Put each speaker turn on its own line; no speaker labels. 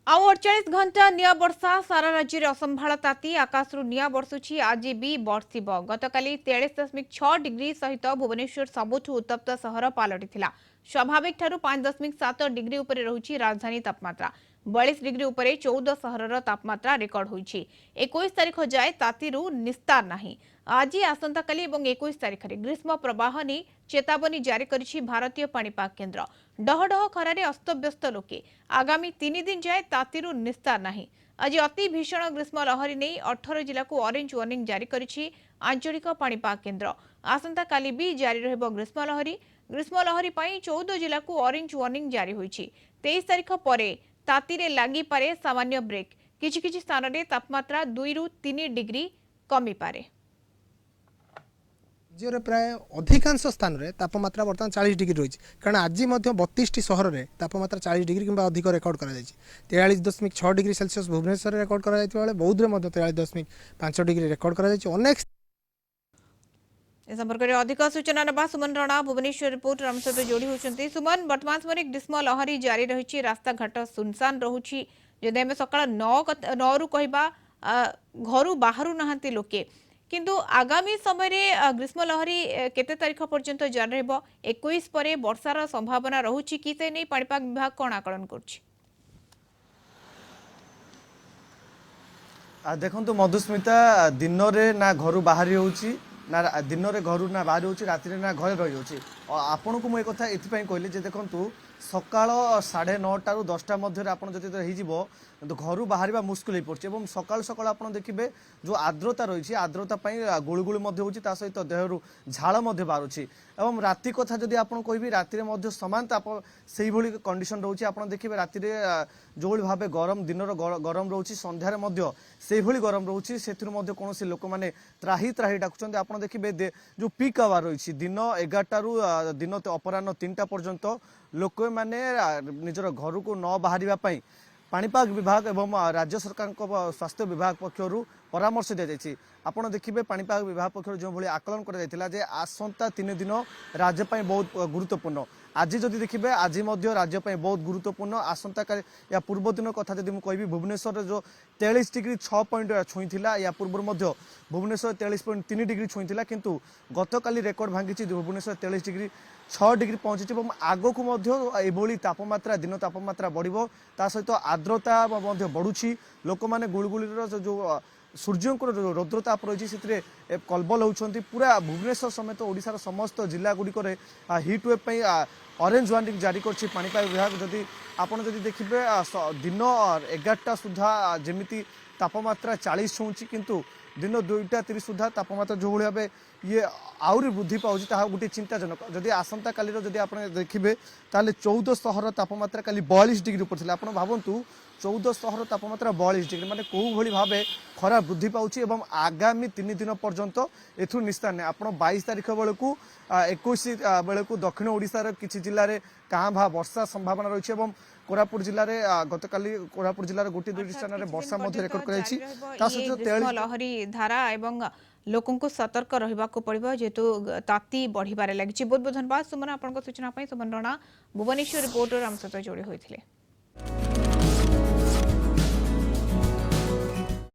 आउ 48 घंटा निया वर्षा सारा राज्य में असंभाल ताती आकाशरू निया वर्षुची आज भी बर्षिब गतकाली 43.6 डिग्री सहित भुवनेश्वर सबुठु उत्तप्त सहर पलटि स्वाभाविक ठारू 5.7 डिग्री उपरे रहुची राजधानी तापमात्रा 42 डिग्री उपरे 14 सहरर तापमात्रा रेकर्ड होईची 21 तारिख जाए तातीरू निस्तार नाही आज आसंता काली एवं 21 तारिख रे ग्रीष्म प्रवाह नहीं चेतावनी जारी करिछि भारतीय पाणीपाग केन्द्र डहडह खरारे अस्तव्यस्त लोके आगामी 3 दिन जाए तातीरू निस्तार नाही आज अति भीषण ग्रीष्म लहरी नहीं 18 जिला को ऑरेंज वार्निंग जारी करिछि आंचलिक पाणीपाग केन्द्र आसंता काली भी जारी रहबो ग्रीष्म लहरी पई 14 जिला को ऑरेंज वार्निंग जारी होईछि 23 तारिख परे तातीरे लागि पारे सामान्य ब्रेक किछि किछि स्थान रे तापमात्रा 2 रु 3 डिग्री कमी पारे।
राज्य प्राय अधिकांश स्थान में तापमात्रा बर्तमान 40 डिग्री रही कारण आज 32 टी सहर में तापमात्रा 40 डिग्री कि अधिक रेकर्ड कर 43.6 डिग्री सेल्सियस भुवनेश्वर रेकर्ड कर बौद्ध में 43.5 डिग्री रेकर्ड कर अनेक
संपर्क में अधिक सूचना नवा सुमन राणा भुवनेश्वर रिपोर्ट आम सहित जोड़ी होती। सुमन वर्तमान समय ग्रीष्म लहरी जारी रही रास्ता घाट सुनसान रोचे जदि आम सका 9 रु कहवा घर बाहर नहांती लोके किंतु आगामी समय रे ग्रीष्म लहरी केते तारीख पर्यंत जारी रहबो 21 परे वर्षार संभावना रहुची कि से नै पाणीपाग विभाग कोन आकलन करछि।
देखंतु मधुस्मिता दिन रे ना घर बाहरी होउची ना दिन रे घर ना बाहरी होउची राति रे ना घरे रही होउची आपन को मु ए कथा एथि पई कहली जे देखंतु सकाळ 9:30 रु 10टा मध्य आपन जति रही जिवो तो घर बाहर मुस्किल हो पड़े और सकाल सकाल आप देखिए जो आर्द्रता रही आर्द्रता गुड़गुड़ी होता सहित देहर झाड़ बाहर एवं राति कथा जदि आप कहि राति सामान ताप से कंडीशन रोचे आप देखिए राति जो भाव गरम दिन गरम रोचे संध्यार से गरम रोचे से कौन लोक मैंने त्राही त्राही डाकुंट आप देखिए जो पीक आवर रही दिन 11 रु दिन अपराह 3टा पर्यंत लोक मैंने निजर घर को न बाहर पाणीपाग विभाग एवं राज्य सरकार स्वास्थ्य विभाग पक्षर परामर्श दी जाइए आपड़ देखिए पाणीपाग विभाग पक्षर जो भाई आकलन कर आसंता 3 दिन राज्य बहुत गुरुत्वपूर्ण आज जदि देखिए आज राज्य बहुत गुरुत्वपूर्ण आसंता या पूर्व दिन कथा जब मुझे कहि भुवनेश्वर जो 43 डिग्री 6 पॉइंट छुईला या पूर्व भुवनेश्वर 43.3 डिग्री छुईला किंतु गतकाली रेकर्ड भांगी भुवनेश्वर 43 डिग्री 6 डिग्री पहुंची आग को तापमात्रा दिन तापमात्रा बढ़ो सहित आर्द्रता बढ़ुची लोक मैंने गुड़गुड़ जो सूर्य को रौद्रताप रही से कलबल होती पूरा भुवनेश्वर समेत ओडिशार समस्त जिला गुड़िक हिट वेव ऑरेंज वार्निंग जारी कर पाणीपाग विभाग जदि आपड़ जदि देखिए दिन 11टा सुधा जमी तापमात्रा 40 छूँची किंतु दिन 2:30 सुधा तापमात्रा जो भाव ये आहरी वृद्धि पाँच गोटे चिंताजनक जदि आसंता काली जदि आप देखिए ताले 1400 तापमात्रा काली 42 डिग्री ऊपर आप भावतु 1400 तापमात्रा 42 डिग्री माने कौ भली भाव खरा वृद्धि पाँच और आगामी 3 दिन पर्यंत एथु निस्तार नहीं आप 22 तारिख बेलू 21 बेलू दक्षिण ओडिशार किसी जिले में काँ भा वर्षा संभावना रही है कोरापुट जिले में गतकाली कोरापुट जिले गोटे 2 स्थान में वर्षा सहित
लहरी धारा एवं लोकों को सतर्क रहा पड़ो जेहेतु ताती बढ़िबार लगी। बहुत बहुत धन्यवाद सुमन आपन सूचना सुमन राणा भुवनेश्वर रिपोर्टर आम सहित जोड़ी होते।